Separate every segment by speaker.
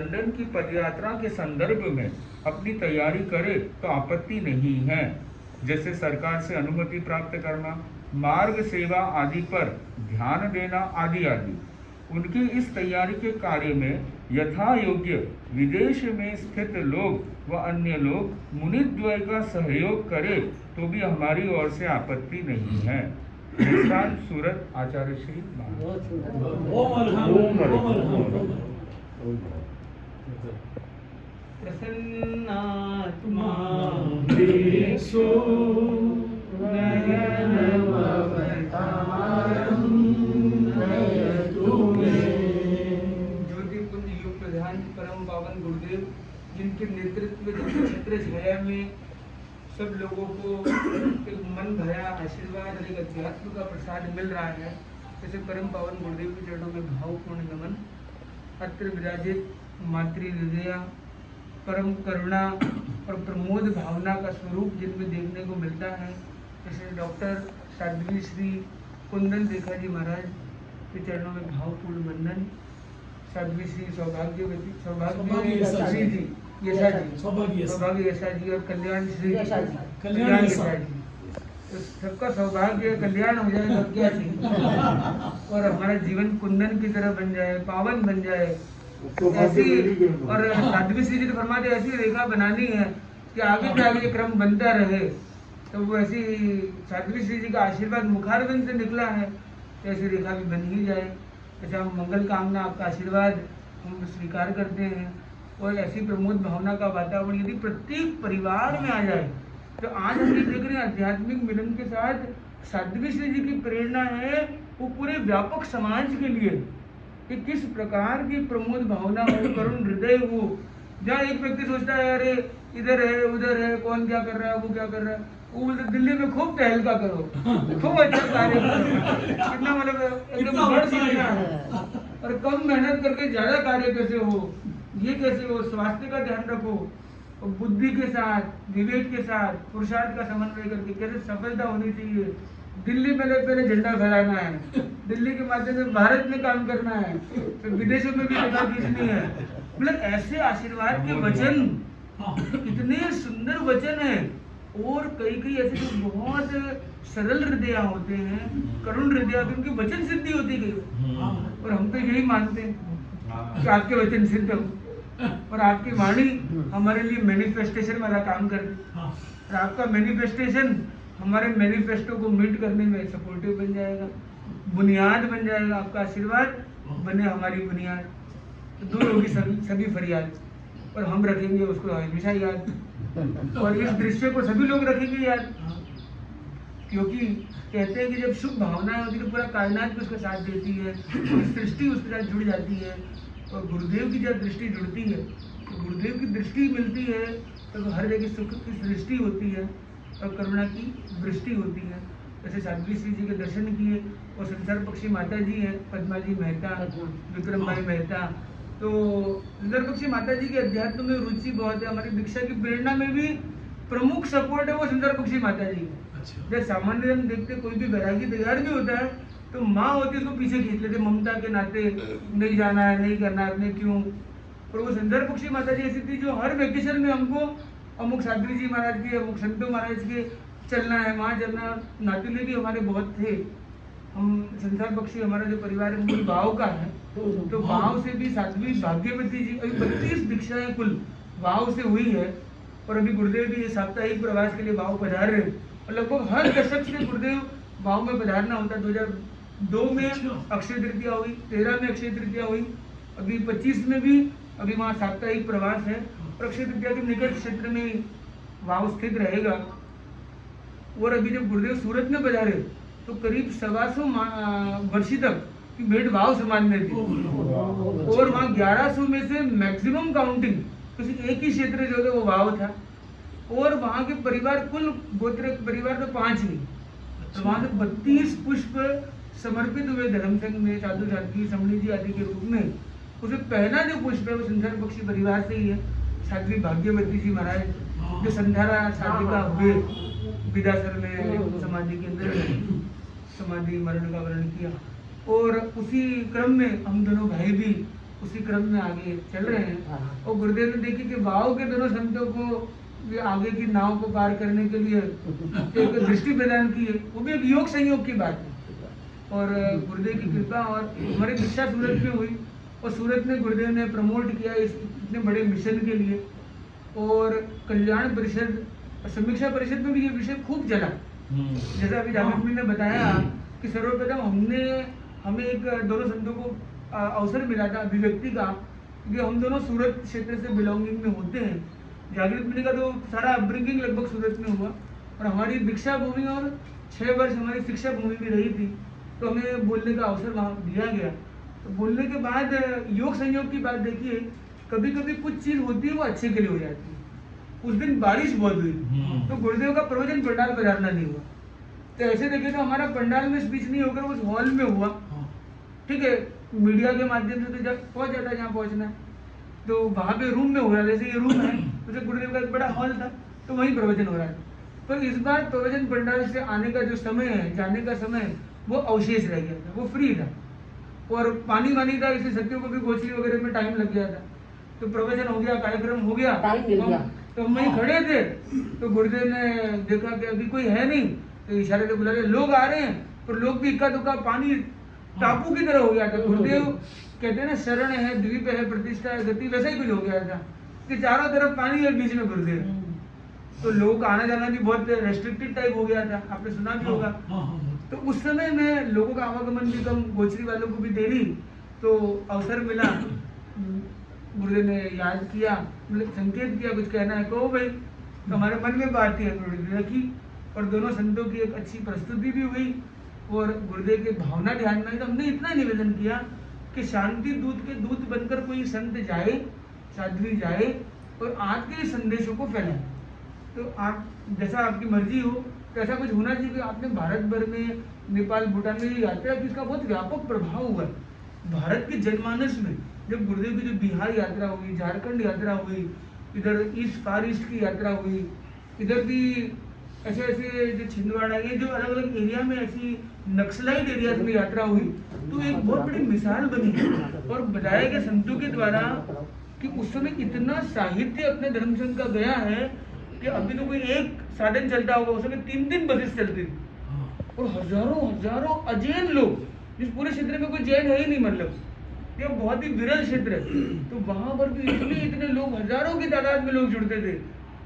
Speaker 1: London की पदयात्रा के संदर्भ में अपनी तैयारी करे तो आपत्ति नहीं है, जैसे सरकार से अनुमति प्राप्त करना, मार्ग सेवा आदि पर ध्यान देना आदि आदि। उनकी इस तैयारी के कार्य में यथा योग्य विदेश में स्थित लोग व अन्य लोग मुनिद्वय का सहयोग करे तो भी हमारी ओर से आपत्ति नहीं है। सूरत आचार्य श्री
Speaker 2: प्रसन्नात्मा ज्योतिपुंज युग प्रधान परम पावन गुरुदेव, जिनके नेतृत्व में छत्र छाया में सब लोगों को एक मन भरा आशीर्वाद और एक अध्यात्म का प्रसाद मिल रहा है, जैसे परम पावन गुरुदेव के चरणों में भावपूर्ण नमन। अत्र विराजित मातृ हृदया परम करुणा और प्रमोद भावना का स्वरूप जिनमें देखने को मिलता है, जैसे डॉक्टर साध्वी श्री कुंदन रेखा जी महाराज के चरणों में भावपूर्ण वंदन। साध्वी श्री सौभाग्य श्री जी सौभाग्य यशा जी और कल्याण श्री कल्याण यशा जी, तो सबका सौभाग्य कल्याण हो जाए तो क्या चाहिए, और हमारा जीवन कुंदन की तरह बन जाए, पावन बन जाए ऐसी। और साध्वी श्री जी ने फरमाते ऐसी रेखा बनानी है कि आगे से आगे ये क्रम बनता रहे, तो वो ऐसी साध्वी श्री जी का आशीर्वाद मुखारविंद से निकला है, तो ऐसी रेखा भी बन ही जाए। ऐसा हम मंगल कामना आपका आशीर्वाद हम स्वीकार करते हैं, और ऐसी प्रमोद भावना का वातावरण यदि प्रत्येक परिवार में आ जाए, तो आज हम ये देख रहे हैं आध्यात्मिक मिलन के साथ साध्वी श्री जी की प्रेरणा है वो पूरे व्यापक समाज के लिए कि किस प्रकार की प्रमोद भावना हो, करुण हृदय हो। जहाँ एक व्यक्ति सोचता है अरे इधर है उधर है, कौन क्या कर रहा है, वो क्या कर रहा है, वो बोलते दिल्ली में खूब टहलका करो, खूब अच्छा कार्य करो, कितना मतलब एकदम बड़ सीखना है, और कम मेहनत करके ज्यादा कार्य कैसे हो, ये कैसे हो, स्वास्थ्य का ध्यान रखो, और बुद्धि के साथ विवेक के साथ पुरुषार्थ का समन्वय करके कैसे सफलता होनी चाहिए। दिल्ली में पहले झंडा फहराना है, दिल्ली के माध्यम से भारत में काम करना है, फिर विदेशों में भी रेखा खींचनी है। मतलब ऐसे आशीर्वाद के वचन, कितने सुंदर वचन है, और कई ऐसे जो बहुत सरल हृदय होते हैं, करुण हृदय, उनकी वचन सिद्धि होती गई, और हम तो यही मानते हैं कि आपके वचन सिद्ध हो, और आपकी वाणी हमारे लिए मैनिफेस्टेशन वाला काम कर दे, और आपका मैनिफेस्टेशन हमारे मैनिफेस्टो को मीट करने में सपोर्टिव बन जाएगा, बुनियाद बन जाएगा। आपका आशीर्वाद बने हमारी बुनियाद, तो दूर होगी सभी फरियाद, और हम रखेंगे उसको हमेशा याद, और इस दृश्य को सभी लोग रखेंगे याद, क्योंकि कहते हैं कि जब शुभ भावनाएं होती है तो पूरा कायनात भी उसका साथ देती है, सृष्टि उसके साथ जुड़ जाती है, और गुरुदेव की जब दृष्टि जुड़ती है तो गुरुदेव की दृष्टि मिलती है, तो हर जगह सुख की सृष्टि होती है और करुणा की वृष्टि होती है। जैसे साध्वी श्री जी के दर्शन किए, और संसार पक्षी माता जी हैं पद्मा जी मेहता, विक्रम भाई मेहता, तो संसार पक्षी माता जी के अध्यात्म में रुचि बहुत है। हमारी दीक्षा की प्रेरणा में भी प्रमुख सपोर्ट है वो संसार पक्षी माता जी है। जैसे सामान्य हम देखते कोई भी वैरागी तैयार भी होता है तो माँ होती है उसको पीछे खींच लेते, ममता के नाते नहीं जाना है, नहीं करना है, अपने क्यों। और वो संसार पक्षी माता जी ऐसी थी जो हर वेकेशन में हमको अमुक साध्वी जी महाराज के, अमुक संतों महाराज के चलना है, वहाँ चलना। नातीले भी हमारे बहुत थे, हम संसार पक्षी हमारा जो परिवार है मूल भाव का है, तो भाव से भी साध्वी भाग्यवती जी, अभी 32 दीक्षाएं कुल भाव से हुई है, और अभी गुरुदेव भी साप्ताहिक प्रवास के लिए भाव पधार रहे, और लगभग हर दशक से गुरुदेव भाव में पधारना होता है। 2002 में अक्षय तृतीया हुई, 13 में अक्षय तृतीया हुई, अभी 25 में भी अभी वहाँ साप्ताहिक प्रवास है, और अक्षय तृतीया के निकट क्षेत्र में भाव स्थित रहेगा। और अभी जब गुरुदेव सूरत में पधारे तो करीब 125 वर्षी तक की भेंट भाव समाज में थी, और वहाँ 1100 में से मैक्सिमम काउंटिंग किसी एक ही क्षेत्र जो है वो भाव था, और वहाँ के परिवार कुल गोत्र परिवार तो 5 ही, तो वहाँ से 32 पुष्प समर्पित हुए धर्म संघ में, साधु साध्वी समणी जी आदि के रूप में। उसे पहला जो पुष्प है वो संसार पक्षी परिवार से ही है, साध्वी भाग्यवती जी महाराज जो संध्यारा साधिका हुए विदासर में समाधि के अंदर समाधि मरण का वर्ण किया, और उसी क्रम में हम दोनों भाई भी उसी क्रम में आगे चल रहे हैं। और गुरुदेव ने देखी कि वाव के दोनों संतों को ये आगे की नाव को पार करने के लिए एक दृष्टि प्रदान की है, वो भी एक योग संयोग की बात है। और गुरुदेव की कृपा और हमारी दीक्षा सूरत में हुई, और सूरत में गुरुदेव ने प्रमोट किया इस इतने बड़े मिशन के लिए। और कल्याण परिषद और समीक्षा परिषद में भी ये विषय खूब चला। जैसा अभी जागृत ने बताया कि सर्वप्रथम हमें एक दोनों संतों को अवसर मिला था अभिव्यक्ति का, क्योंकि हम दोनों सूरत क्षेत्र से बिलोंगिंग में होते हैं। जागृत मिनी का तो सारा अपब्रिंगिंग लगभग सूरत में हुआ, और हमारी दीक्षा भूमि और 6 वर्ष हमारी शिक्षा भूमि भी रही थी, तो हमें बोलने का अवसर वहाँ दिया गया। तो बोलने के बाद योग संयोग की बात देखिए, कभी कभी कुछ चीज़ होती है वो अच्छे के लिए हो जाती है। उस दिन बारिश बहुत हुई, तो गुरुदेव का प्रवचन पंडाल पधारना नहीं हुआ। तो ऐसे देखे तो हमारा पंडाल में स्पीच नहीं होकर उस हॉल में हुआ। ठीक है, मीडिया के माध्यम से तो जब पहुंच जाता है जहाँ पहुंचना है, तो वहाँ पे रूम में हो रहा है। जैसे ये रूम है, तो गुरुदेव का एक बड़ा हॉल था, तो वहीं प्रवचन हो रहा है। तो इस बार प्रवचन पंडाल से आने का जो समय है, जाने का समय, वो अवशेष रह गया था, वो फ्री था और पानी वानी था, इसलिए सत्यों को भी गोचरी वगैरह में टाइम लग गया था। तो प्रवचन हो गया, कार्यक्रम हो गया, तो हम वहीं खड़े थे। तो गुरुदेव ने देखा कि अभी कोई है नहीं, तो इशारे से बुला लिया, लोग आ रहे हैं। तो लोग भी इक्का दुक्का, पानी टापू की तरह हो गया था। गुरुदेव कहते हैं ना, शरण है, द्वीप है, प्रतिष्ठा है, गति, वैसा ही कुछ हो गया था कि चारों तरफ पानी है, बीच में गुरुदेव। तो लोगों का आना जाना भी बहुत रेस्ट्रिक्टेड टाइप हो गया था, आपने सुना भी होगा। तो उस समय में लोगों का आवागमन भी कम, गोचरी वालों को भी देरी, तो अवसर मिला। गुरुदेव ने याद किया, मतलब संकेत किया, कुछ कहना है कहो भाई। तो हमारे मन में बात थी, गुरुदेव ने रखी, और दोनों संतों की एक अच्छी प्रस्तुति भी हुई। और गुरुदेव की भावना ध्यान में आई, तो हमने इतना निवेदन किया कि शांति दूत के दूत बनकर कोई संत जाए, साध्वी जाए, और आपके संदेशों को फैलाए। तो आप जैसा आपकी मर्जी हो, तो ऐसा कुछ होना चाहिए कि आपने भारत भर में, नेपाल, भूटान में ये यात्रा की, इसका बहुत व्यापक प्रभाव हुआ भारत के जनमानस में। जब गुरुदेव की जो बिहार यात्रा हुई, झारखंड यात्रा हुई, इधर ईस्ट फार ईस्ट की यात्रा हुई, इधर भी ऐसे ऐसे जो छिंदवाड़ा, ये जो अलग अलग एरिया में ऐसी नक्सलाइट एरियाज में यात्रा हुई, तो एक बहुत बड़ी मिसाल बनी। और बताया गया संतों के द्वारा कि उस समय इतना साहित्य अपने धर्म संघ का गया है कि अभी तो कोई एक साधन चलता होगा, उस समय 3 बसेस चलती थी, और हजारों हजारों अजैन लोग, जिस पूरे क्षेत्र में कोई जैन है ही नहीं, मतलब ये बहुत ही विरल क्षेत्र है। तो वहां पर भी इतने लोग, हजारों की तादाद में लोग जुड़ते थे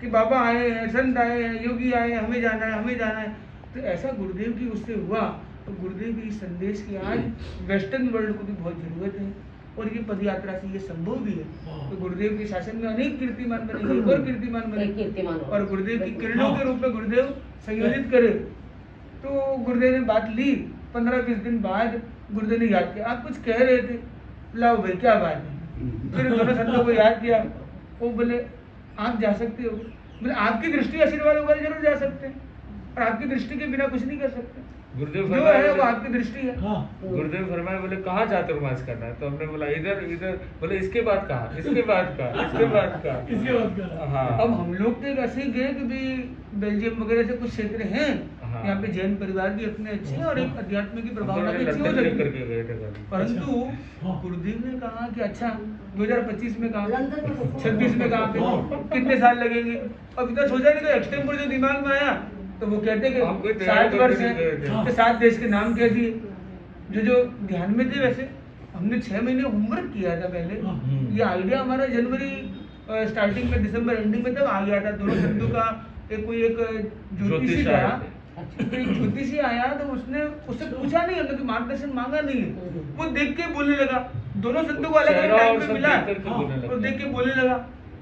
Speaker 2: कि बाबा आए हैं, संत आए हैं, योगी आए हैं, हमें जाना है, हमें जाना है। तो ऐसा गुरुदेव की उससे हुआ। तो गुरुदेव की इस संदेश की आज वेस्टर्न वर्ल्ड को भी बहुत जरूरत है, और ये पद यात्रा से ये संभव भी है। तो गुरुदेव के शासन में अनेक कीर्तिमान बने, एक और कीर्तिमान बने, और गुरुदेव की किरणों के रूप में गुरुदेव संयोजित करे। तो गुरुदेव ने बात ली, 15-20 दिन बाद गुरुदेव ने याद किया, आप कुछ कह रहे थे, लाओ भाई क्या बात है। फिर दोनों संतों को याद किया, वो बोले आप जा सकते हो, बोले आपकी दृष्टि आशीर्वाद होगा जरूर जा सकते हैं, और आपकी दृष्टि के बिना कुछ नहीं कर सकते।
Speaker 1: गुरुदेव
Speaker 2: जो है वो आपकी दृष्टि है।
Speaker 1: गुरुदेव फरमाए, बोले कहाँ चातुर्मास करना है, तो हमने बोला इधर इधर, बोले इसके बाद कहा, इसके बाद का, इसके बाद का, इसके बाद का। हाँ, अब हम लोग तो ऐसे ही गए कि भी बेल्जियम वगैरह से कुछ क्षेत्र हैं, यहाँ पे जैन परिवार भी अपने अच्छे हैं, और एक अध्यात्म की प्रभावना भी अच्छी हो सकती है। परंतु गुरुदेव ने कहा कि अच्छा 2025 में कहा, 26 में कहा, कितने साल लगेंगे। अब इतना सोचा नहीं, तो एक्सटेम्पोर जो दिमाग में आया, तो वो कहते कि 7 वर्ष है, 7 देश के नाम कह दिए जो ध्यान में थे। वैसे हमने 6 महीने होमवर्क किया था पहले, ये आइडिया हमारा जनवरी स्टार्टिंग में, दिसंबर एंडिंग में तब आ गया था। दोनों संतों का एक ज्योतिषी था, एक ज्योतिषी आया, तो उससे पूछा नहीं, हमने तो मार्गदर्शन मांगा नहीं है, वो देख के बोलने लगा। दोनों संतों को अलग अलग टाइम पे मिला, और देख के बोलने लगा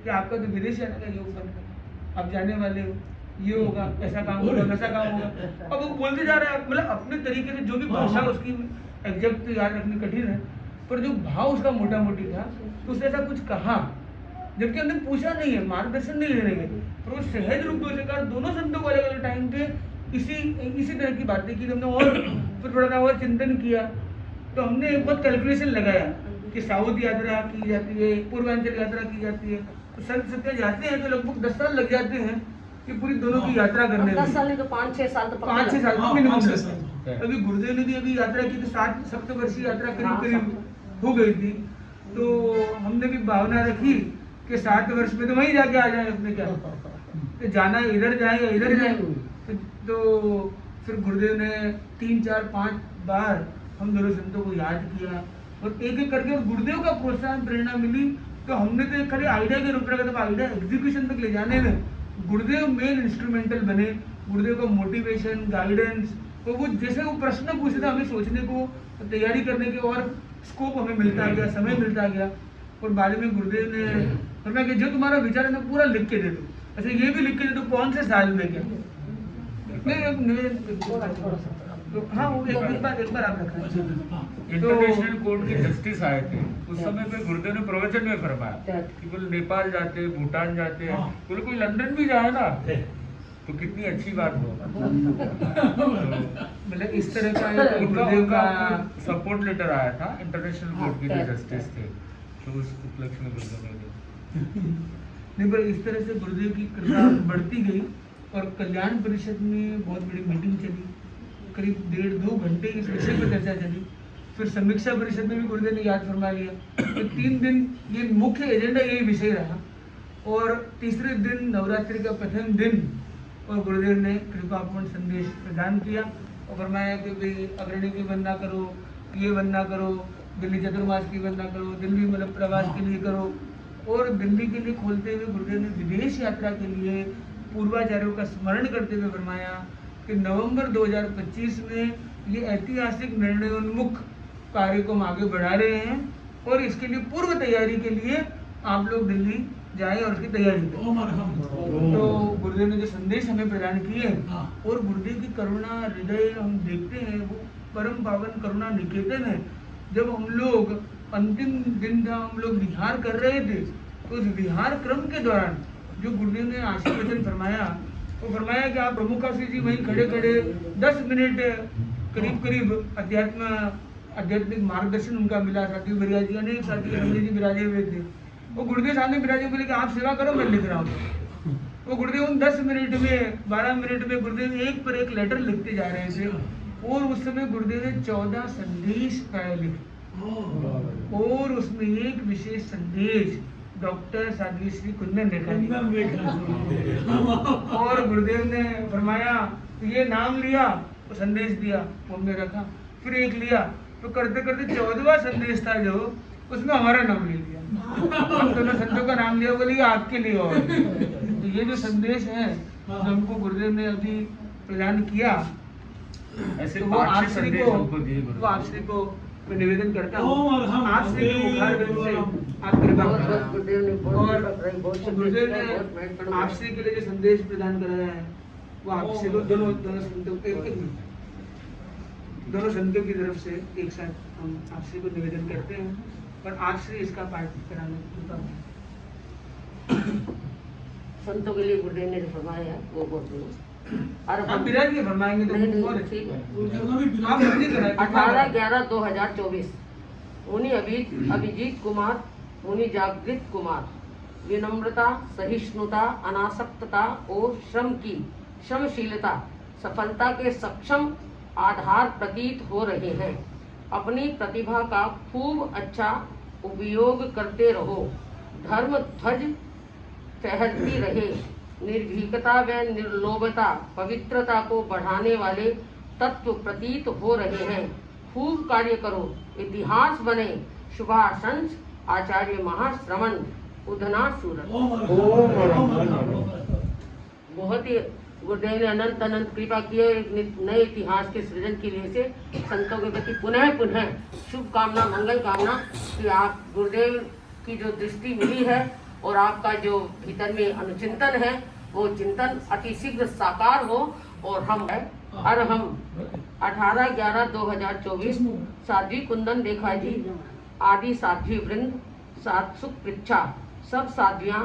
Speaker 1: कि आपका तो विदेश जाने का योग बन गया, आप जाने वाले हो, ये होगा, ऐसा काम होगा, वैसा काम होगा। अब वो बोलते जा रहा है, मतलब अपने तरीके से, जो भी भाषा उसकी एग्जैक्ट याद रखनी कठिन है, पर जो भाव उसका मोटा मोटी था, तो उसने ऐसा कुछ कहा, जबकि हमने पूछा नहीं है, मार्गदर्शन नहीं लेने गए, पर वो सहज रूप से दोनों संतों को अलग अलग टाइम पे इसी तरह की बातें की। हमने और फिर थोड़ा सा और चिंतन किया, तो हमने एक बार कैलकुलेशन लगाया कि साउथ यात्रा की जाती है, पूर्वांचल यात्रा की जाती है, तो संत सत्या जाते हैं तो लगभग 10 साल लग जाते हैं कि पूरी दोनों की यात्रा करने में।
Speaker 3: 10 साल नहीं तो 5-6 साल तो
Speaker 2: 5-6 साल तो मिनिमम। अभी गुरुदेव ने भी अभी यात्रा की, तो 7 सप्तवर्षीय यात्रा करीब हो गई थी। तो हमने भी भावना रखी कि 7 वर्ष में तो वहीं जाके आ जाए, अपने क्या तो जाना इधर जाए या इधर जाए। तो फिर गुरुदेव ने 3, 4, 5 बार हम दोनों संतों को याद किया और एक एक करके गुरुदेव का प्रोत्साहन प्रेरणा मिली। तो हमने तो एक खाली आइडिया के रूप में रखा था, आइडिया एग्जीक्यूशन तक ले जाने में गुरुदेव मेन इंस्ट्रूमेंटल बने। गुरुदेव का मोटिवेशन, गाइडेंस, तो वो जैसे वो प्रश्न पूछे थे हमें सोचने को, तैयारी करने के और स्कोप हमें मिलता गया, समय मिलता गया। और बाद में गुरुदेव ने फरमाया कि जो तुम्हारा विचार है ना पूरा लिख के दे दो, अच्छा ये भी लिख के दे दो कौन से साल में क्या। तो हाँ वो एक बार आप रखना।
Speaker 1: इंटरनेशनल कोर्ट के जस्टिस आए थे उस समय पे गुरुदेव ने प्रवचन में फरमाया कि बोले नेपाल जाते, भूटान जाते हैं, बोले कोई लंदन भी जाए ना तो कितनी अच्छी बात हो।
Speaker 2: मतलब इस तरह का
Speaker 1: गुरुदेव का सपोर्ट लेटर आया था इंटरनेशनल कोर्ट के जो जस्टिस थे, तो उस उपलक्ष्य में गुरुदेव ने
Speaker 2: नहीं पर इस तरह से गुरुदेव की कृपा बढ़ती गई और कल्याण परिषद में बहुत बड़ी मीटिंग चली, करीब 1.5-2 घंटे इस विषय पर चर्चा चली। फिर समीक्षा परिषद में भी गुरुदेव ने याद फरमा लिया। तो 3 दिन ये मुख्य एजेंडा यही विषय रहा और तीसरे दिन नवरात्रि का प्रथम दिन और गुरुदेव ने कृपापूर्ण संदेश प्रदान किया और फरमाया कि भाई अग्रणी की वंदना करो, ये वंदना करो, दिल्ली चतुर्मास की वंदना करो, दिल्ली मतलब प्रवास के लिए करो। और दिल्ली के लिए खोलते हुए गुरुदेव ने विदेश यात्रा के लिए पूर्वाचार्यों का स्मरण करते हुए फरमाया कि नवंबर 2025 में ये ऐतिहासिक निर्णयोन्मुख कार्य को हम आगे बढ़ा रहे हैं और इसके लिए पूर्व तैयारी के लिए आप लोग दिल्ली जाए और उसकी तैयारी करें। तो गुरुदेव ने जो संदेश हमें प्रदान किए और गुरुदेव की करुणा हृदय हम देखते हैं, वो परम पावन करुणा निकेतन है। जब हम लोग अंतिम दिन था, हम लोग विहार कर रहे थे, तो उस विहार क्रम के दौरान जो गुरुदेव ने आशीर्वचन फरमाया, वो फरमाया कि आप प्रमुखाश्री जी वहीं खड़े खड़े 10 मिनट करीब आध्यात्मिक मार्गदर्शन उनका मिला। साथी बिराज जी, अनेक साथी रमणी जी विराजे हुए थे, वो गुरुदेव सामने विराजे बोले कि आप सेवा करो, मैं लिख रहा हूँ। वो गुरुदेव उन 10 मिनट में 12 मिनट में गुरुदेव एक पर एक लेटर लिखते जा रहे थे और उस समय गुरुदेव ने 14 संदेश प्राय लिखे और उसमें एक विशेष संदेश डॉक्टर साध्वी श्री कुंदन रेखा और गुरुदेव ने फरमाया ये नाम लिया तो संदेश दिया, वो में रखा, फिर एक लिया, तो करते करते 14वां संदेश था जो उसमें हमारा नाम ले लिया। हम दोनों संतों का नाम लिया, बोले आपके लिए। और तो ये जो संदेश है जो हमको गुरुदेव ने अभी प्रदान किया,
Speaker 1: ऐसे
Speaker 2: तो वो आपसे को मैं निवेदन करता हूँ, आपसे मुखार बिंद से आप कृपा करें। और गुरुदेव ने आपसे के लिए जो संदेश प्रदान कराया है वो आपसे को दोनों संतों की तरफ से एक साथ हम आपसे को निवेदन करते हैं और आपसे इसका पाठ कराने कृपा करें।
Speaker 3: संतों के लिए गुरुदेव ने जो फरमाया वो बोलते हैं।
Speaker 2: आप विराज के फरमाएंगे तो और
Speaker 3: ठीक है।
Speaker 2: आप जल्दी कराएं।
Speaker 3: 18/11/2024 मुनि अभिजीत कुमार, मुनि जागृत कुमार विनम्रता, सहिष्णुता, अनासक्तता और श्रमशीलता सफलता के सक्षम आधार प्रतीत हो रहे हैं। अपनी प्रतिभा का खूब अच्छा उपयोग करते रहो, धर्म ध्वज फहरती रहे, निर्भीकता व निर्लोभता पवित्रता को बढ़ाने वाले तत्व प्रतीत हो रहे हैं। खूब कार्य करो, इतिहास बने, शुभाशंस आचार्य महाश्रवण उधना सूरत। बहुत ही गुरुदेव ने अनंत कृपा की है एक नए इतिहास के सृजन के लिए से संतों के प्रति पुनः शुभकामना, मंगल कामना कि आप गुरुदेव की जो दृष्टि मिली है और आपका जो भीतर में अनुचिंतन है वो चिंतन अतिशीघ्र साकार हो। और हम 18/11/2024 साध्वी कुंदन रेखा जी आदि साध्वी वृंद सुख पृच्छा सब साध्वियाँ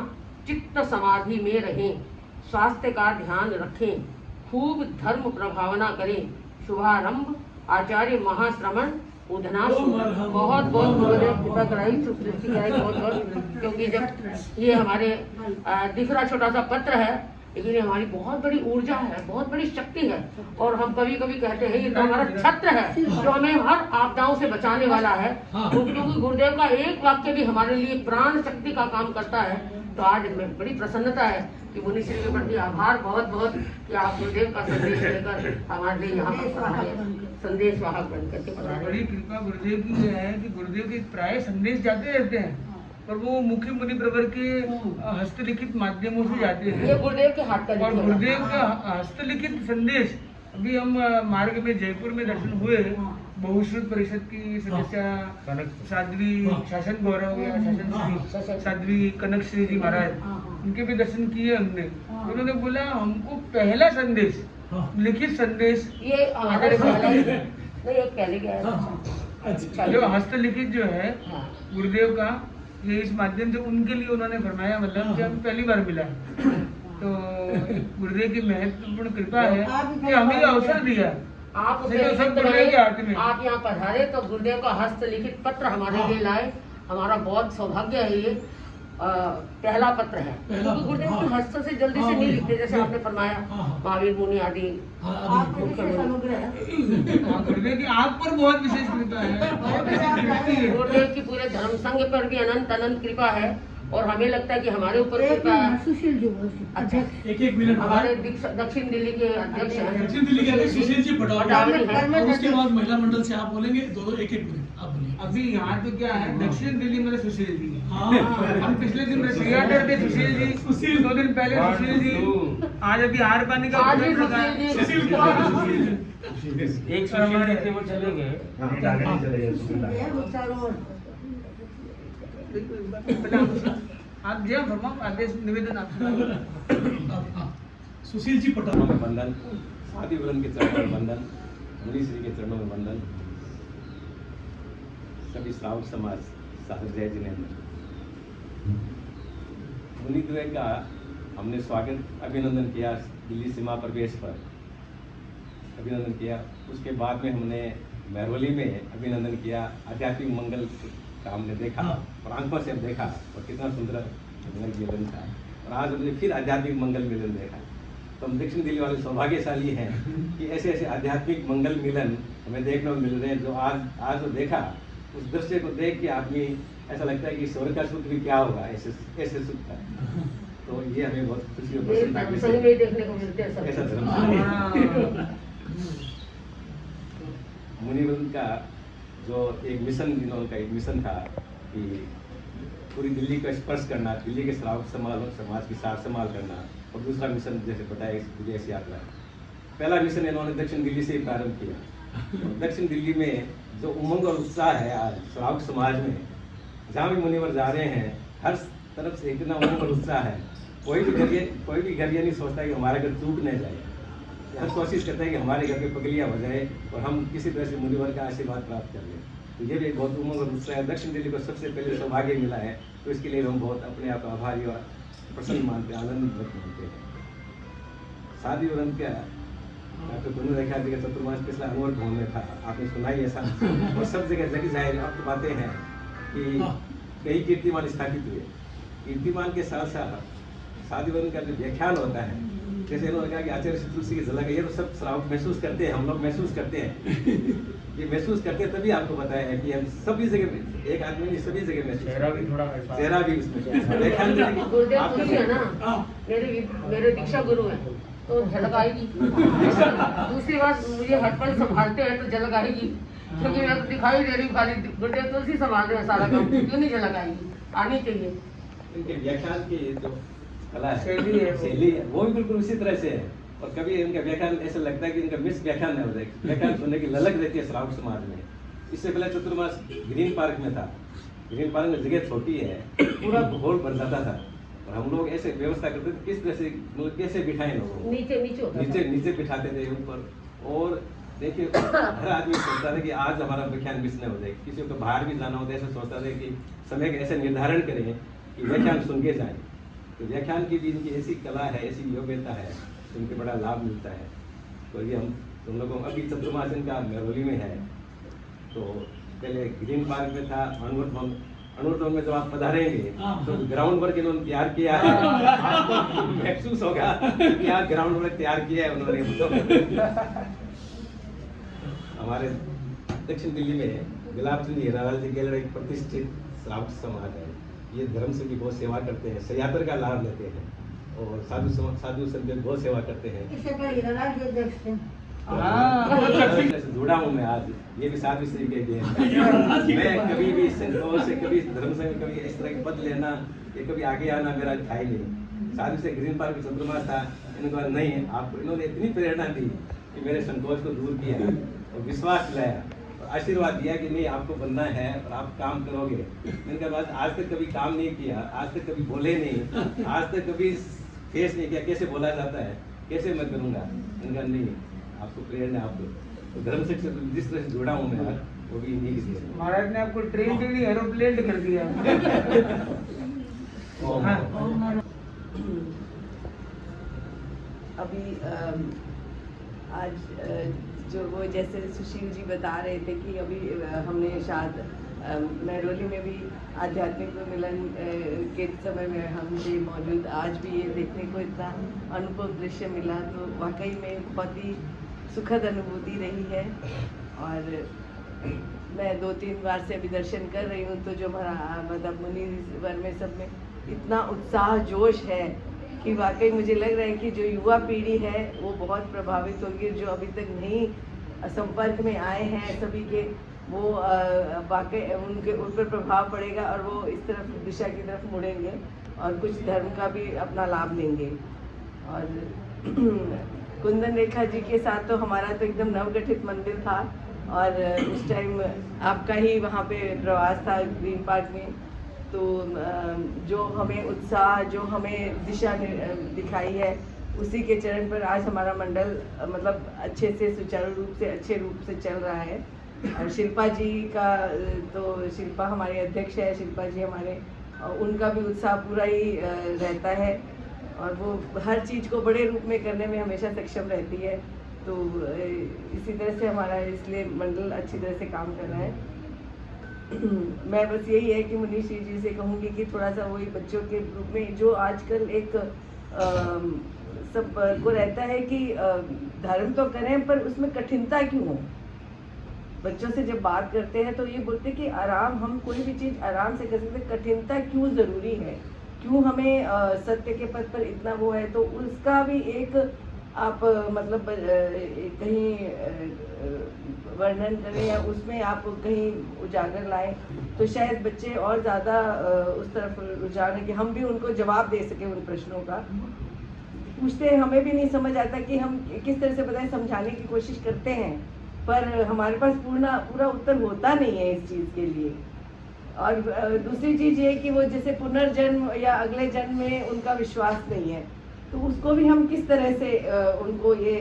Speaker 3: चित्त समाधि में रहें, स्वास्थ्य का ध्यान रखें, खूब धर्म प्रभावना करें, शुभारंभ आचार्य महाश्रवण उधना। बहुत गुरुदेव कृपा कराई, सुसृष्टि कराई बहुत, क्योंकि जब ये हमारे दिख रहा छोटा सा पत्र है, लेकिन ये हमारी बहुत बड़ी ऊर्जा है, बहुत बड़ी शक्ति है। और हम कभी कभी कहते हैं ये तो हमारा छत्र है जो हमें हर आपदाओं से बचाने वाला है। क्योंकि गुरुदेव का एक वाक्य भी हमारे लिए प्राण शक्ति का काम करता है। तो आज में बड़ी प्रसन्नता है कि मुनि श्री के प्रति आभार बहुत बहुत कि आप गुरुदेव का संदेश लेकर हमारे लिए यहाँ पर संदेश वाहक बन करके पधारे।
Speaker 2: बड़ी कृपा गुरुदेव की ये है कि गुरुदेव के प्राय संदेश जाते रहते हैं, पर वो मुख्य मुनि प्रवर के हस्तलिखित माध्यमों से जाते हैं।
Speaker 3: ये गुरुदेव के हाथ का
Speaker 2: और गुरुदेव का हस्तलिखित संदेश अभी हम मार्ग में जयपुर में दर्शन हुए, बहुश्रुत परिषद की सदस्य साध्वी शासन गौरव या शासन साध्वी कनक श्री जी महाराज, उनके भी दर्शन किए हमने। उन्होंने बोला हमको पहला संदेश, लिखित संदेश
Speaker 3: ये पहले गया
Speaker 2: जो हस्तलिखित जो है गुरुदेव का, ये इस माध्यम से उनके लिए उन्होंने फरमाया, मतलब कि हम पहली बार मिला। तो गुरुदेव की महत्वपूर्ण कृपा है कि हमें अवसर दिया।
Speaker 3: आप
Speaker 2: तो सब गुरुदेव के हाथ में।
Speaker 3: आप यहाँ पधारे तो गुरुदेव का हस्तलिखित पत्र हमारे लिए लाए, हमारा बहुत सौभाग्य है। ये पहला पत्र है, क्योंकि गुरुदेव के हस्त से जल्दी से नहीं लिखते, जैसे आपने फरमाया महावीर मुनि आदि।
Speaker 2: गुरुदेव की आप पर बहुत विशेष कृपा है।
Speaker 3: गुरुदेव की पूरे धर्म संघ पर भी अनंत अनंत कृपा है। और हमें लगता है कि हमारे ऊपर कृपा
Speaker 4: सुशील जी
Speaker 3: अच्छा
Speaker 4: एक मिनट
Speaker 3: हमारे दक्षिण दिल्ली के अध्यक्ष हैं,
Speaker 4: दक्षिण दिल्ली के अध्यक्ष सुशील जी
Speaker 3: पटवारी हैं।
Speaker 4: और उसके बाद महिला मंडल से आप बोलेंगे, दो एक मिनट आप बोलिए।
Speaker 2: अभी यहाँ तो क्या है, दक्षिण दिल्ली में सुशील जी, हम पिछले दिन थिएटर पे सुशील जी, 2 दिन पहले सुशील जी, आज अभी हार पानी का
Speaker 3: आज भी
Speaker 4: सुशील
Speaker 1: एक हमारे थे वो चले गए।
Speaker 2: आप दिया फरमाओ आदेश निवेदन आप।
Speaker 4: सुशील जी पटवारी
Speaker 5: में वंदन, साध्वी वृंद के चरणों में वंदन, मुनि श्री के चरणों में वंदन, सभी श्रावक समाज साधु जय जिनेन्द्र। मुनिद्वय का हमने स्वागत अभिनंदन किया, दिल्ली सीमा प्रवेश पर अभिनंदन किया। उसके बाद में हमने महरौली में अभिनंदन किया, आध्यात्मिक मंगल का हमने देखा और आंखों से देखा और कितना सुंदर मंगल मिलन था। और आज हमने फिर आध्यात्मिक मंगल मिलन देखा। तो हम दक्षिण दिल्ली वाले सौभाग्यशाली हैं कि ऐसे ऐसे आध्यात्मिक मंगल मिलन हमें देखने को मिल रहे हैं। जो आज जो देखा, उस दृश्य को देख के आदमी ऐसा लगता है कि स्वर्ग का सुख भी क्या होगा, ऐसे सुख था। तो ये हमें बहुत खुशी और प्रसन्नता
Speaker 3: देखने को मिलते हैं
Speaker 5: ऐसा धर्म। मुनिवृंद का जो एक मिशन, इन्होंने का एक मिशन था कि पूरी दिल्ली को स्पर्श करना, दिल्ली के श्रावक समाज की सार संभाल करना। और दूसरा मिशन जैसे बताया विदेश यात्रा। पहला मिशन इन्होंने दक्षिण दिल्ली से ही प्रारंभ किया। दक्षिण दिल्ली में जो उमंग और उत्साह है आज श्रावक समाज में, जहाँ भी मुनिवर जा रहे हैं हर तरफ से इतना उमंग और उत्साह है। कोई भी घर ये नहीं सोचता कि हमारा घर टूट न जाए। हर कोशिश करते हैं कि हमारे घर पे पगलियाँ हो जाए और हम किसी तरह से मुनिवर का आशीर्वाद प्राप्त कर लें। तो ये भी बहुत उमंग और उत्साह है। दक्षिण दिल्ली को सबसे पहले सौभाग्य मिला है, तो इसके लिए हम बहुत अपने आप आभारी और प्रसन्न मानते हैं, आनंदित मानते हैं। साध्वी वृंद का डॉक्टर पुण्यरेखा जी का चतुर्मास पिछला अनवर भवन में था, आपने सुना ही ऐसा। और सब जगह जगह जाहिर अब तो बातें हैं कि कई कीर्तिमान स्थापित हुए। कीर्तिमान के साथ साथ साध्वी वृंद का जो व्याख्यान होता है, जैसे इन्होंने कहा कि आचार्य श्री तुलसी की झलक, ये तो सब श्रावक महसूस करते हैं, हम लोग महसूस करते हैं। ये महसूस करते हैं तभी आपको बताया है कि हम सभी जगह, एक आदमी नहीं सभी जगह महसूस, चेहरा भी उसमें व्याख्यान
Speaker 3: है ना। मेरे दीक्षा गुरु है तो झलक आएगी। दूसरी बात, मुझे हर पल संभालते हैं तो झलक आएगी, क्योंकि मैं तो दिखाई दे रही खाली गुरुदेव तुलसी संभाल रहे हैं सारा काम, क्यों नहीं झलक आएगी, आनी चाहिए।
Speaker 5: इनके व्याख्यान की जो कला है, शैली है, वो भी बिल्कुल उसी तरह से है। और कभी इनका व्याख्यान ऐसा लगता है कि इनका मिस व्याख्यान नहीं होता है, व्याख्यान सुनने की ललक रहती है श्रावक समाज में। इससे पहले चतुर्मास ग्रीन पार्क में था। ग्रीन पार्क में जगह छोटी है, पूरा हॉल भर जाता था और हम लोग ऐसे व्यवस्था करते थे किस तरह से, मतलब कैसे बिठाए लोगों को, नीचे बिठाते थे ऊपर। और देखिए हर आदमी सोचता था कि आज हमारा व्याख्यान मिस नहीं हो जाए। किसी को बाहर भी जाना होता है, ऐसा सोचता था कि समय का ऐसे निर्धारण करें कि व्याख्यान सुन के जाए। तो व्याख्यान की भी इनकी ऐसी कला है, ऐसी योग्यता है, उनके बड़ा लाभ मिलता है। तो ये हम लोगों अभी चतुर्मास इनका महरौली में है। तो पहले ग्रीन पार्क में था, अनवर भवन अनुरोध में जब आप पधारेंगे
Speaker 4: हाँ।
Speaker 5: तो ग्राउंड वर्क इन्होंने तैयार किया है, आपको महसूस होगा कि यार ग्राउंड वर्क तैयार किया है उन्होंने। हमारे दक्षिण दिल्ली में गुलाब चंद हीरालाल जी के एक प्रतिष्ठित श्रावक समाज है। ये धर्म से भी बहुत सेवा करते हैं, सयात्र का लाभ लेते हैं और साधु संत गौ सेवा करते हैं। जुड़ा हूँ मैं आज, ये भी साधु श्री के लिए। मैं कभी भी संतों से, कभी धर्म से, कभी इस तरह के पद लेना या कभी आगे आना मेरा था ही नहीं। साधु से ग्रीन पार्क चंद्रमा था, इन्होंने कहा नहीं, आप इन्होंने इतनी प्रेरणा दी कि मेरे संतोष को दूर किया और विश्वास दिलाया और आशीर्वाद दिया कि नहीं आपको बनना है और आप काम करोगे। मैंने कहा आज तक कभी काम नहीं किया, आज तक कभी बोले नहीं, आज तक कभी फेस नहीं किया, कैसे बोला जाता है, कैसे मैं करूँगा। मैंने कहा नहीं, आपको प्रेरणा, आपको धर्म से जिस तरह से जुड़ा हूँ मैं आज, वो भी नहीं किसी।
Speaker 2: महाराज ने आपको ट्रेन के लिए एरोप्लेन कर दिया।
Speaker 6: अभी आज जो वो जैसे सुशील जी बता रहे थे कि अभी हमने शायद महरौली में भी आध्यात्मिक मिलन के समय में हम भी मौजूद, आज भी ये देखने को इतना अनुभव दृश्य मिला, तो वाकई में बहुत ही सुखद अनुभूति रही है। और मैं 2-3 बार से अभी दर्शन कर रही हूँ, तो जो मतलब मुनि वर में सब में इतना उत्साह जोश है कि वाकई मुझे लग रहा है कि जो युवा पीढ़ी है वो बहुत प्रभावित होगी। जो अभी तक नहीं संपर्क में आए हैं सभी के, वो वाकई उन पर प्रभाव पड़ेगा और वो इस तरफ दिशा की तरफ मुड़ेंगे और कुछ धर्म का भी अपना लाभ लेंगे। और कुंदन रेखा जी के साथ तो हमारा तो एकदम नवगठित मंदिर था और उस टाइम आपका ही वहाँ पे प्रवास था ग्रीन पार्क में, तो जो हमें उत्साह, जो हमें दिशा दिखाई है, उसी के चरण पर आज हमारा मंडल मतलब अच्छे से सुचारू रूप से अच्छे रूप से चल रहा है। और शिल्पा जी का तो शिल्पा हमारे अध्यक्ष है, शिल्पा जी हमारे, उनका भी उत्साह पूरा ही रहता है और वो हर चीज़ को बड़े रूप में करने में हमेशा सक्षम रहती है। तो इसी तरह से हमारा इसलिए मंडल अच्छी तरह से काम कर रहा है। मैं बस यही है कि मनीष जी से कहूँगी कि थोड़ा सा वही बच्चों के ग्रुप में जो आजकल एक सब को रहता है कि धर्म तो करें पर उसमें कठिनता क्यों हो। बच्चों से जब बात करते हैं तो ये बोलते हैं कि आराम, हम कोई भी चीज़ आराम से कर सकते, कठिनता क्यों ज़रूरी है, क्यों हमें सत्य के पथ पर इतना वो है। तो उसका भी एक आप मतलब कहीं वर्णन करें या उसमें आप कहीं उजागर लाएं तो शायद बच्चे और ज़्यादा उस तरफ रुझान है कि हम भी उनको जवाब दे सकें उन प्रश्नों का। पूछते हैं, हमें भी नहीं समझ आता कि हम किस तरह से बताएं, समझाने की कोशिश करते हैं पर हमारे पास पूरा उत्तर होता नहीं है इस चीज़ के लिए। और दूसरी चीज़ ये कि वो जैसे पुनर्जन्म या अगले जन्म में उनका विश्वास नहीं है, तो उसको भी हम किस तरह से उनको ये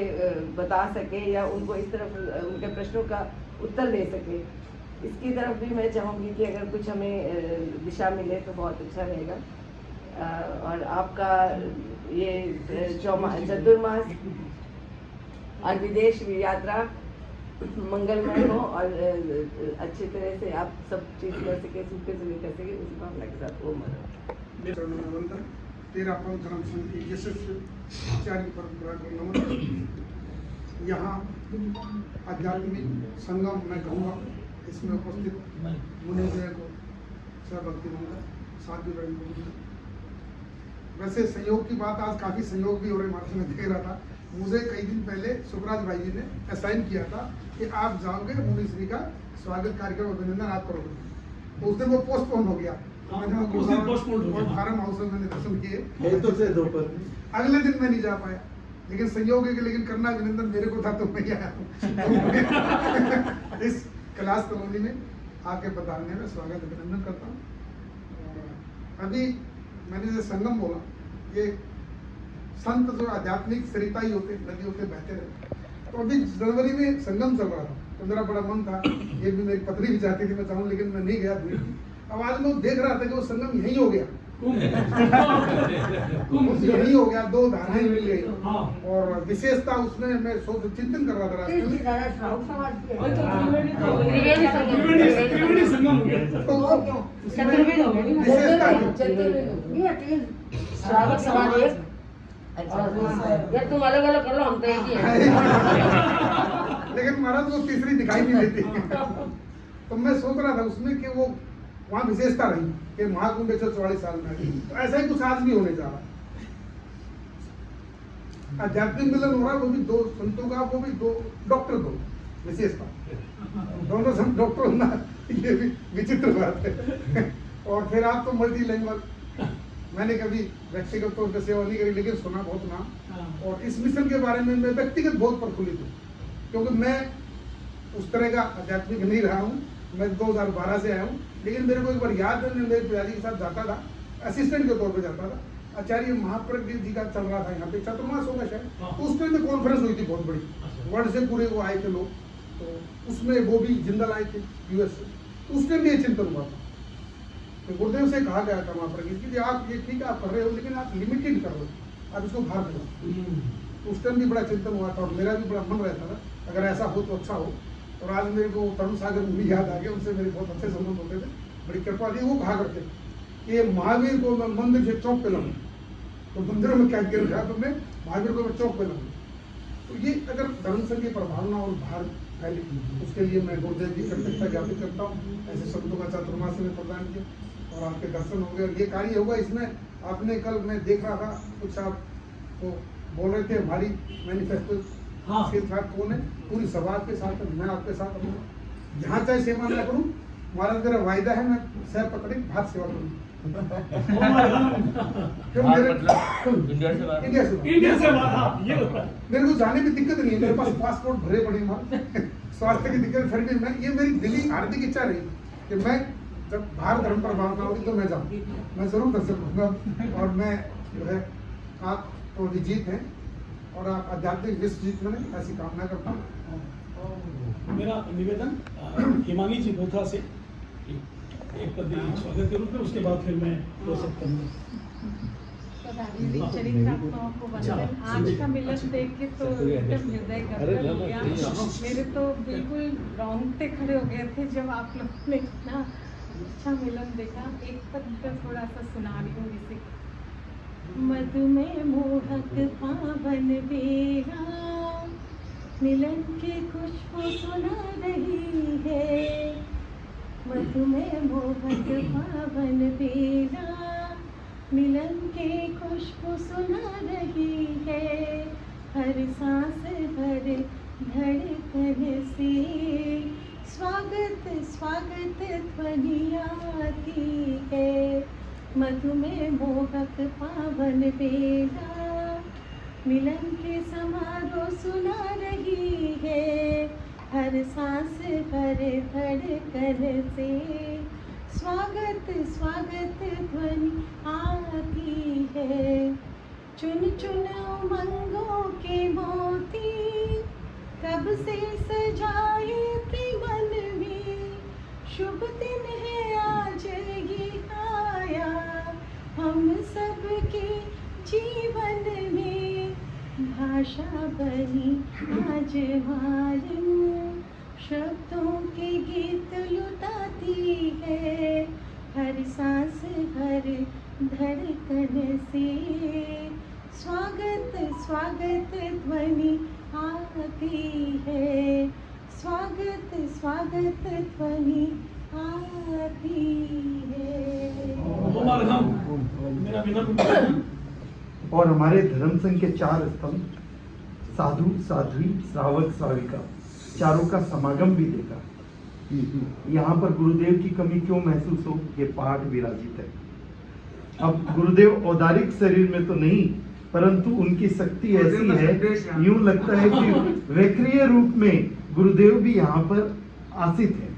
Speaker 6: बता सके या उनको इस तरफ उनके प्रश्नों का उत्तर दे सके, इसकी तरफ भी मैं चाहूँगी कि अगर कुछ हमें दिशा मिले तो बहुत अच्छा रहेगा। और आपका ये चतुर्मास और विदेश यात्रा मंगलमय हो और अच्छी तरह से आप सब चीज़ कर सके, सूखे से कर सके, उसी भावना के साथ वो मना
Speaker 7: तेरा पल धर्म संघ की यशस्वी आचार्य परंपरा को नमन। यहाँ आध्यात्मिक संगम मैं कहूँगा, इसमें उपस्थित मुनिजय को सर्वभक्ति मंगल साध्य बहन। वैसे संयोग की बात, आज काफ़ी संयोग भी हो रहे हमारे, मैं देख रहा था। मुझे कई दिन पहले सुखराज भाई जी ने असाइन किया था कि आप जाओगे मुनिश्री का स्वागत कार्यक्रम अभिनंदन आप करोगे, तो उस दिन वो पोस्टपोन हो गया। फार्म हाउस में मैंने दर्शन किए, अगले दिन मैं नहीं जा पाया, लेकिन संयोग है कि लेकिन करना अभिनंदन मेरे को था तो मैं आया हूँ। इस कैलाश कॉलोनी में आपके पधारने में स्वागत अभिनंदन करता हूँ। अभी मैंने जो संगम बोला, ये संत जो आध्यात्मिक सरिताई होते, नदी होते, बहते रहे। तो अभी जनवरी में संगम चल रहा था, तो मेरा बड़ा मन था, ये भी मेरी पत्नी भी चाहती थी मैं जाऊँ, लेकिन मैं नहीं गया। अब आज मैं देख रहा था कि वो संगम यहीं हो गया, यही हो गया, 2 धाराएं मिल गई।
Speaker 4: हाँ।
Speaker 7: और विशेषता उसमें मैं सोच चिंतन कर रहा था रास्ते में।
Speaker 4: त्रिवेणी संगम हो गया।
Speaker 7: तो विशेषता
Speaker 3: श्रावक समाज एक। यार तुम अलग अलग कर लो, हम तो एक ही हैं।
Speaker 7: लेकिन महाराज वो तीसरी दिखाई नहीं देती। तो मैं सोच रहा था उसमें कि वो वहाँ विशेषता रही कि महाकुंभ 144 साल में, तो ऐसा ही कुछ आज भी होने जा रहा है। आध्यात्मिक मिलन हो रहा है, वो भी 2 संतों का, वो भी 2 डॉक्टर, 2 विशेषता, दोनों संत डॉक्टर होना, ये भी विचित्र बात है। और फिर आप तो मल्टी लैंग्वेज, मैंने कभी व्यक्तिगत तौर पर सेवा नहीं करी, लेकिन सुना बहुत नाम। और इस मिशन के बारे में मैं व्यक्तिगत बहुत प्रफुल्लित हूँ, क्योंकि मैं उस तरह का आध्यात्मिक नहीं रहा हूँ। मैं 2012 से आया हूँ, लेकिन मेरे को एक बार याद है, मैं मेरे पिताजी के साथ जाता था, असिस्टेंट के तौर पे जाता था। आचार्य महाप्रज्ञ जी का चल रहा था यहाँ पे, चतुर्मास होगा शायद, तो उस टाइम में कॉन्फ्रेंस हुई थी बहुत बड़ी, वर्ल्ड से पूरे वो आए थे लोग, तो उसमें वो भी जिंदल आए थे US से। उस टाइम में ये चिंतन हुआ था, तो गुरुदेव से कहा गया था महाप्रज्ञ जी कि आप ये ठीक आप कर रहे हो, लेकिन आप लिमिटेड कर रहे हो, आप इसको बाहर करो। उस टाइम भी बड़ा चिंतन हुआ था, और मेरा भी बड़ा मन रहता था अगर ऐसा हो तो अच्छा हो। और आज मेरे को तरुण सागर मूवी याद आ गया, उनसे मेरे बहुत अच्छे संबंध होते थे, बड़ी कृपा थी। वो कहा करते कि महावीर को मैं मंदिर से चौक पे लाऊं, तो मंदिरों में क्या गिर गया, तो मैं महावीर को मैं चौक पे लाऊं। तो ये अगर धर्म संघ की प्रभावना और बाहर फैली, उसके लिए मैं गुरुदेव की कृतज्ञता ज्ञापित करता हूँ। ऐसे शब्दों का चातुर्मास में प्रदान किया और आपके दर्शन हो गए, और ये कार्य होगा। इसमें आपने कल मैं देख रहा था, कुछ आप तो बोल रहे थे हमारी मैनिफेस्टो से था, कौन है, पूरी सभा के साथ, मैं आपके साथ हूँ। जहाँ चाहे सेवा ना करूँ, महाराज मेरा वायदा है, मैं सह पकड़े भात सेवा करूँ।
Speaker 4: इंडिया से बाहर, ये होता है।
Speaker 7: मेरे को जाने में दिक्कत नहीं है, मेरे पास पासपोर्ट भरे पड़े हैं, स्वास्थ्य की दिक्कत, फिर भी मैं, ये मेरी दिली हार्दिक इच्छा रही कि मैं जब बाहर धर्म पर भावना होगी तो मैं जाऊँ, मैं जरूर दर्शन करूँगा। और मैं जो है, आप तो विजीत हैं और आप आध्यात्मिक विश्व जीत बने, ऐसी कामना करता हूँ।
Speaker 4: मेरा निवेदन हिमानी जी बोथा से एक पद स्वागत के रूप में, उसके बाद फिर मैं हो सकता हूँ।
Speaker 8: चरित्रात्माओं को वंदन। आज का मिलन देख के तो एकदम हृदय गदगद हो गया। मेरे तो बिल्कुल रोंगटे खड़े हो गए थे जब आप लोगों ने इतना अच्छा मिलन देखा। एक पद का थोड़ा सा सुना रही हूँ इसे। मधुमेह मोहक पावन बेरा, मिलन की खुशबू सुना रही है। मधुमेह मोहक पावन बेरा, मिलन की खुशबू सुना रही है। हर सांस भर धड़कन से स्वागत स्वागत ध्वनि आती है। मधुमेह मोहक पावन बेरा, मिलन के समारोह सुना रही है। हर सांस भर धड़कन से स्वागत स्वागत ध्वनि आती है। चुन चुन उमंगों के मोती कब से सजाए थे मन में। शुभ दिन है आज ये आया हम सबके जीवन में। भाषा बनी आज मालूम, शब्दों के गीत लुटाती है। हर सांस भर धड़कन से स्वागत स्वागत ध्वनि आती है। स्वागत स्वागत ध्वनि आती है।
Speaker 4: मेरा निवेदन
Speaker 9: और हमारे धर्म संघ के 4 स्तंभ, साधु साध्वी श्रावक श्राविका, चारों का समागम भी देखा। यहाँ पर गुरुदेव की कमी क्यों महसूस हो, ये पाठ विराजित है। अब गुरुदेव औदारिक शरीर में तो नहीं, परंतु उनकी शक्ति ऐसी है, यूं लगता है कि वैक्रिय रूप में गुरुदेव भी यहाँ पर आसित है।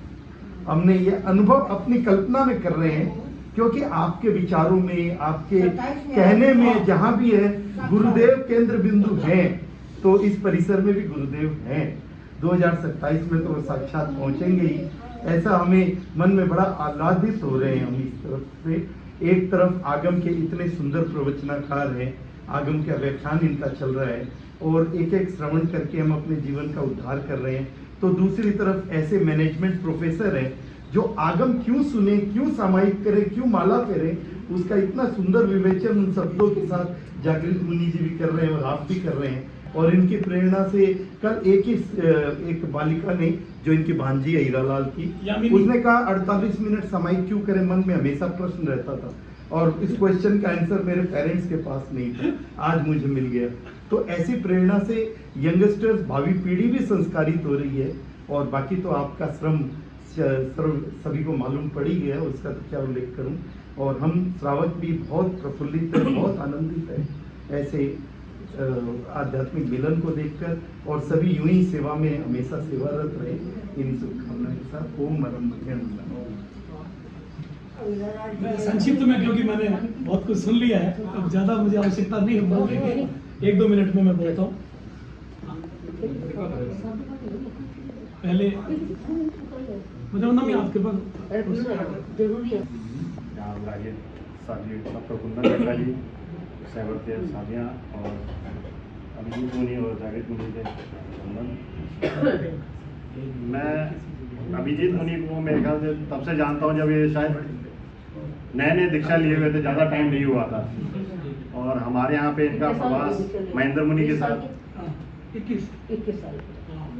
Speaker 9: हमने ये अनुभव अपनी कल्पना में कर रहे हैं, क्योंकि आपके विचारों में, आपके कहने में जहाँ भी है गुरुदेव केंद्र बिंदु है, तो इस परिसर में भी गुरुदेव हैं। 2027 में तो वो साक्षात पहुंचेंगे ही। ऐसा हमें मन में बड़ा आह्लादित हो रहे हैं हम इस तरफ से एक तरफ आगम के इतने सुंदर प्रवचनाकार हैं, आगम का व्याख्यान इनका चल रहा है और एक एक श्रवण करके हम अपने जीवन का उद्धार कर रहे हैं, तो दूसरी तरफ ऐसे मैनेजमेंट प्रोफेसर हैं जो आगम क्यों सुने, क्यों सामायिक करें, क्यों माला फेरें, उसका इतना सुंदर विवेचन उन शब्दों के साथ जागृत मुनि जी भी कर रहे हैं और आप भी कर रहे हैं। और इनकी प्रेरणा से कल एक बालिका ने, जो इनकी भांजी है हीरालाल की, उसने कहा 48 मिनट सामायिक क्यों करें, मन में हमेशा प्रश्न रहता था और इस क्वेश्चन का आंसर मेरे पेरेंट्स के पास नहीं था, आज मुझे मिल गया। तो ऐसी प्रेरणा से यंगस्टर्स, भावी पीढ़ी भी संस्कारित हो रही है। और बाकी तो आपका श्रम सभी को मालूम पड़ ही गया, उसका तो क्या उल्लेख करूं। और हम श्रावक भी बहुत प्रफुल्लित है, बहुत आनंदित है ऐसे आध्यात्मिक मिलन को देखकर, और सभी यूं ही सेवा में हमेशा सेवारत रहे, इन शुभकामनाओं के साथ। ओम नमः
Speaker 4: मैं संक्षिप्त में, क्योंकि मैंने बहुत कुछ सुन लिया है, अब ज्यादा मुझे आवश्यकता नहीं है बोलने की, 1-2 मिनट में मैं बोलता हूँ। पहले मुझे मतलब आपके पास
Speaker 3: जरूरी है
Speaker 10: कुंदन रेखा जी, सैवर्ते साधिया और अभिजीत मुनि और जागृत मुनि के संबंध। मैं अभिजीत मुनि को मेरे ख्याल से तब से जानता हूँ जब ये शायद नए दीक्षा लिए हुए थे, ज़्यादा टाइम नहीं हुआ था। और हमारे यहाँ पे इनका प्रवास महेंद्र मुनि के साथ
Speaker 3: 21 साल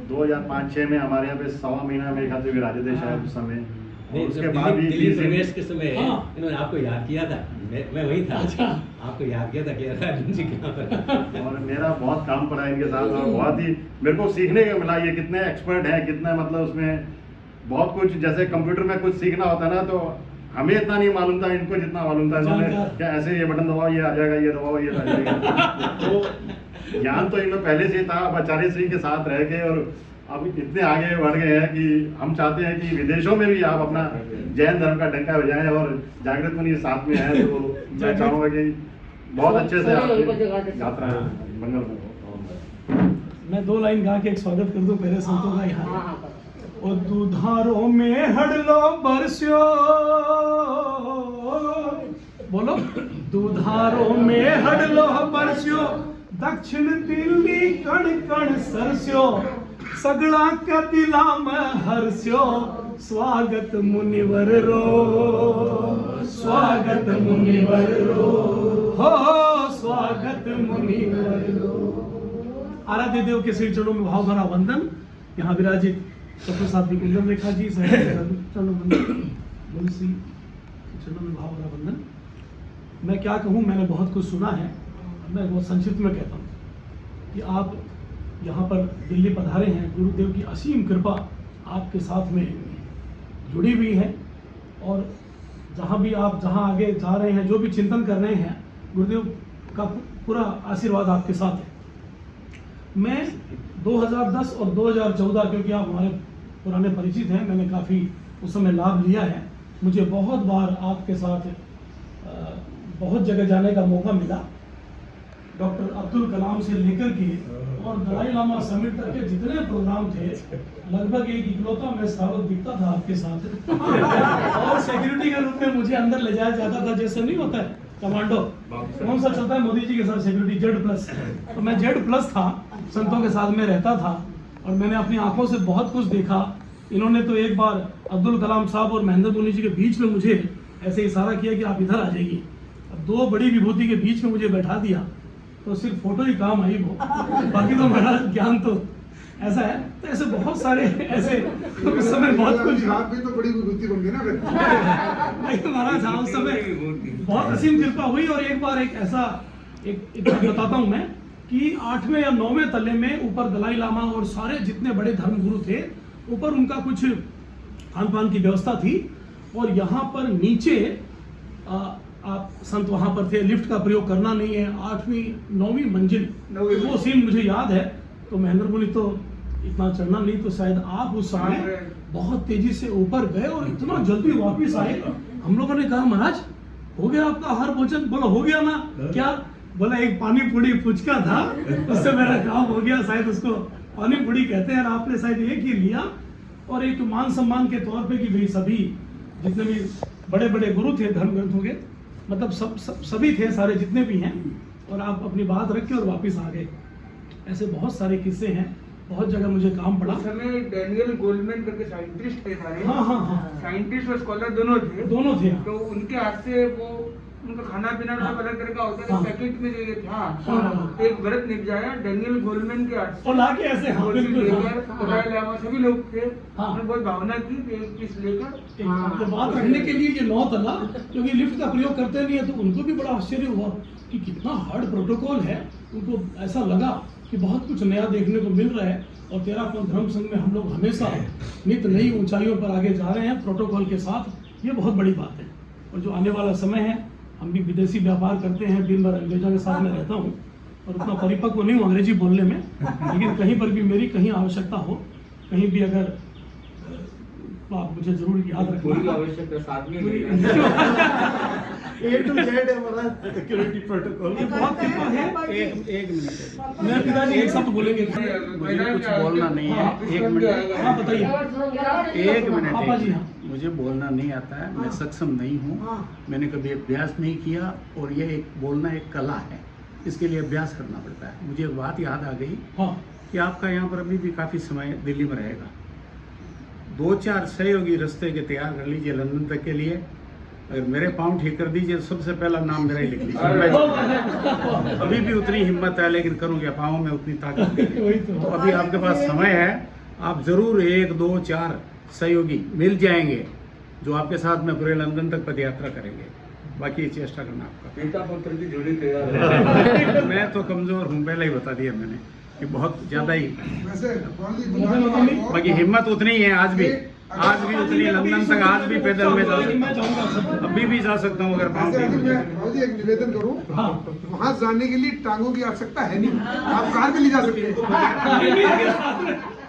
Speaker 10: 2005-6 में हमारे यहाँ पे 1.25 महीना मेरे ख्याल से विराजे थे शायद उस समय।
Speaker 5: नहीं,
Speaker 10: उसके बाद भी
Speaker 5: दिल्ली प्रवेश के समय इन्होंने आपको याद किया था, मैं वही था।
Speaker 4: अच्छा।
Speaker 5: आपको याद किया था कि अर्जुन जी कहाँ पर।
Speaker 10: और मेरा बहुत काम पड़ा इनके साथ और बहुत ही मेरे को सीखने को मिला। ये कितने एक्सपर्ट हैं, कितने मतलब उसमें बहुत कुछ, जैसे कंप्यूटर में कुछ सीखना होता है ना, तो हमें इतना नहीं मालूम था, इनको जितना मालूम था। इन्होंने क्या ऐसे ये बटन दबाओ ये आ जाएगा, ये दबाओ ये आ जाएगा। तो ज्ञान तो इनमें पहले से ही था। अब आचार्य श्री के साथ रह के और अब इतने आगे बढ़ गए हैं कि हम चाहते हैं कि विदेशों में भी आप अपना जैन धर्म का डंका बजाएं। और जागृत मुनि साथ में है, तो मैं चाहूँगा कि बहुत अच्छे से आपकी यात्रा मंगल हो।
Speaker 4: मैं 2 लाइन गा के एक स्वागत कर दूं पहले संतों का यहाँ। ओ दुधारो में हडलो बरस्यो, बोलो, दुधारो में हडलो बरस्यो, दक्षिण दिल्ली कण कण सरस्यो, सगळा का दिला में हर्स्यो, स्वागत मुनिवर रो, स्वागत मुनिवर रो, हो स्वागत मुनिवर रो। आराध्य देव के श्री चरणों में भाव भरा वंदन। यहाँ विराजित चतुर्साध्वी कुंदन रेखा जी, चरणों में भाव भरा वंदन। मैं क्या कहूँ, मैंने बहुत कुछ सुना है, मैं बहुत संक्षिप्त में कहता हूँ कि आप यहाँ पर दिल्ली पधारे हैं। गुरुदेव की असीम कृपा आपके साथ में जुड़ी हुई है, और जहाँ भी आप जहाँ आगे जा रहे हैं, जो भी चिंतन कर रहे हैं, गुरुदेव का पूरा आशीर्वाद आपके साथ है। मैं 2010 और 2014, क्योंकि आप हमारे पुराने परिचित हैं, मैंने काफ़ी उस समय लाभ लिया है। मुझे बहुत बार आपके साथ बहुत जगह जाने का मौका मिला। डॉक्टर अब्दुल कलाम से लेकर के और दलाई लामा समिट तक के जितने प्रोग्राम थे, लगभग एक इकलौता मैं श्रावक दिखता था आपके साथ। और सिक्योरिटी के रूप में मुझे अंदर ले जाया जाता था, जैसे नहीं होता है कमांडो, कौन सा चलता है मोदी जी के साथ सिक्योरिटी, Z+। तो मैं Z+ था, संतों के साथ में रहता था, और मैंने अपनी आंखों से बहुत कुछ देखा। इन्होंने तो एक बार अब्दुल कलाम साहब और महेंद्र मुनि जी के बीच में मुझे ऐसे इशारा किया कि आप इधर आ जाइए। अब 2 बड़ी विभूति के बीच में मुझे बैठा दिया, तो सिर्फ फोटो ही काम आई वो, बाकी तो मेरा ज्ञान तो ऐसा है। तो ऐसे बहुत सारे ऐसे उस समय बहुत कुछ,
Speaker 7: आप भी तो बड़ी विभूति बन गई ना फिर।
Speaker 4: महाराज हाँ, उस समय बहुत असीम कृपा हुई। और एक बार एक ऐसा एक बताता हूँ मैं कि 8वें या 9वें तले में ऊपर दलाई लामा और सारे जितने बड़े धर्मगुरु थे, ऊपर उनका कुछ खान पान की व्यवस्था थी, और यहाँ पर नीचे आप संत वहाँ पर थे, लिफ्ट का प्रयोग करना नहीं है। 8वीं 9वीं मंजिल, वो सीन मुझे याद है। तो महेंद्र मुनि तो इतना चढ़ना नहीं, तो शायद आप उस समय बहुत तेजी से ऊपर गए और इतना जल्दी वापस आए। हम लोगों ने कहा, महाराज हो गया आपका आहार भोजन? बोला हो गया ना। क्या बोला? एक पानी पूरी पुचका था, उससे मेरा काम हो गया। शायद उसको पानी पूरी कहते हैं, और आपने शायद एक ही लिया। और एक मान सम्मान के तौर पे कि भाई सभी जितने भी बड़े बड़े गुरु थे धर्म ग्रंथों के, मतलब सभी थे, सारे जितने भी हैं, और आप अपनी बात रख के और वापस आ गए। ऐसे बहुत सारे किस्से हैं, बहुत जगह मुझे काम पड़ा।
Speaker 2: उस समय डैनियल गोल्डमैन करके साइंटिस्ट थे सारे।
Speaker 4: हाँ।
Speaker 2: साइंटिस्ट और स्कॉलर दोनों थे।
Speaker 4: हाँ।
Speaker 2: तो उनके हाथ से वो उनका खाना पीना सब अलग तरह का होता है।
Speaker 4: हाँ।
Speaker 2: पैकेट में जो ये था,
Speaker 4: हाँ।
Speaker 2: एक व्रत निभाया डैनियल गोल्डमैन के हाथ से।
Speaker 4: और लाके ऐसे, हाँ, बिल्कुल, हाँ।
Speaker 2: दलाई लामा सभी लोग थे।
Speaker 4: हाँ।
Speaker 2: उन्होंने बहुत भावना की कि एक पीस लेकर
Speaker 4: ये बात रखने के लिए ये 9 तला, क्योंकि लिफ्ट का प्रयोग करते नहीं है, तो उनको भी बड़ा आश्चर्य हुआ कि कितना हार्ड प्रोटोकॉल है। उनको ऐसा लगा कि बहुत कुछ नया देखने को मिल रहा है, और 13 पंथ धर्म संघ में हम लोग हमेशा नित नई ऊंचाइयों पर आगे जा रहे हैं प्रोटोकॉल के साथ। ये बहुत बड़ी बात है। और जो आने वाला समय है, हम भी विदेशी व्यापार करते हैं, दिन भर अंग्रेजों के साथ में रहता हूँ और उतना परिपक्व नहीं हूँ अंग्रेजी बोलने में, लेकिन कहीं पर भी मेरी कहीं आवश्यकता हो, कहीं भी अगर, तो आप मुझे जरूर याद रखना।
Speaker 1: पूरी आवश्यकता साथ में
Speaker 9: A to Z है हमारा सिक्योरिटी प्रोटोकॉल।
Speaker 4: ये बहुत कृपा है।
Speaker 11: एक मिनट,
Speaker 4: मैं पिताजी एक शब्द बोलेंगे।
Speaker 11: मुझे कुछ बोलना नहीं है। एक मिनट,
Speaker 4: हाँ बताइए।
Speaker 11: एक मिनट,
Speaker 4: पापा जी, हाँ।
Speaker 11: मुझे बोलना नहीं आता है, मैं सक्षम नहीं हूँ, मैंने कभी अभ्यास नहीं किया, और ये एक बोलना एक कला है, इसके लिए अभ्यास करना पड़ता है। मुझे एक बात याद आ गई कि आपका यहाँ पर अभी भी काफ़ी समय दिल्ली में रहेगा। 2-4 सहयोगी रास्ते के तैयार कर लीजिए लंदन तक के लिए। अगर मेरे पाँव ठीक कर दीजिए तो सबसे पहला नाम मेरा ही लिख लीजिए। अभी भी उतनी हिम्मत है, लेकिन करूँ क्या, पाँव में उतनी ताकत नहीं है। तो अभी आपके पास समय है, आप जरूर 1, 2, 4 सहयोगी मिल जाएंगे जो आपके साथ में पूरे लंदन तक पद यात्रा करेंगे। बाकी चेष्टा करना आपका।
Speaker 1: पिता पुत्र की जोड़ी तैयार है।
Speaker 11: मैं तो कमजोर हूँ, पहले ही बता दिया मैंने कि बहुत ज्यादा ही।
Speaker 7: वैसे
Speaker 11: बाकी हिम्मत उतनी है, आज भी उतनी लंदन तक आज भी पैदल में जा सकता हूँ, अभी भी जा सकता हूँ अगर पाँव ठीक हो जाए।
Speaker 7: एक निवेदन करूँ, वहाँ जाने के लिए टांगों की आवश्यकता है नहीं, आप कार में ले जा सकते हैं।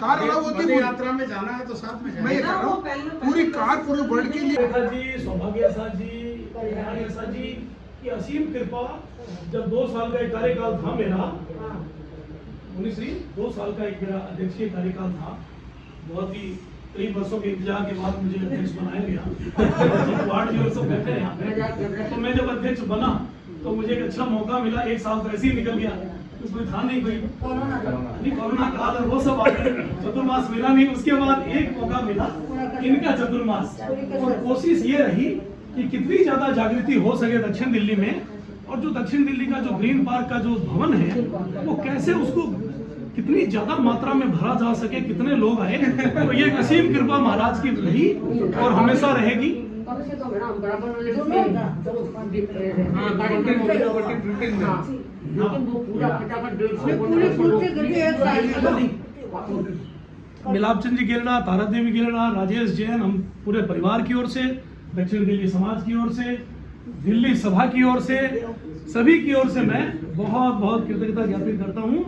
Speaker 7: कार अलाउ होती है,
Speaker 11: यात्रा में जाना है तो साथ में
Speaker 7: मैं ये कह रहा हूँ, पूरी कार पूरे वर्ल्ड के लिए।
Speaker 4: रेखा जी, सौभाग्य साथ जी की असीम कृपा। जब 2 साल का एक कार्यकाल था मेरा, मुनिश्री 2 साल का एक मेरा अध्यक्षीय कार्यकाल था, बहुत ही कई वर्षों के इंतजार के बाद मुझे अध्यक्ष बनाया गया। वार्ड जो सब बैठे हैं यहाँ पे, तो मैं जब अध्यक्ष बना तो मुझे एक अच्छा मौका मिला। 1 साल तो ऐसे ही निकल गया, उसमें था नहीं कोई कोरोना काल और वो सब आ गए, चतुर्मास मिला नहीं। उसके बाद एक मौका मिला इनका चतुर्मास, और कोशिश ये रही कि कितनी ज्यादा जागृति हो सके दक्षिण दिल्ली में, और जो दक्षिण दिल्ली का जो ग्रीन पार्क का जो भवन है, वो कैसे उसको कितनी ज्यादा मात्रा में भरा जा सके, कितने लोग आए। तो ये असीम कृपा महाराज की रही और हमेशा रहेगी। मिलाप चंद जी गेरड़ा, तारा देवी गेरड़ा, राजेश जैन, हम पूरे परिवार की ओर से, दक्षिण दिल्ली समाज की ओर से, दिल्ली सभा की ओर से, सभी की ओर से मैं बहुत बहुत कृतज्ञता ज्ञापित करता हूँ।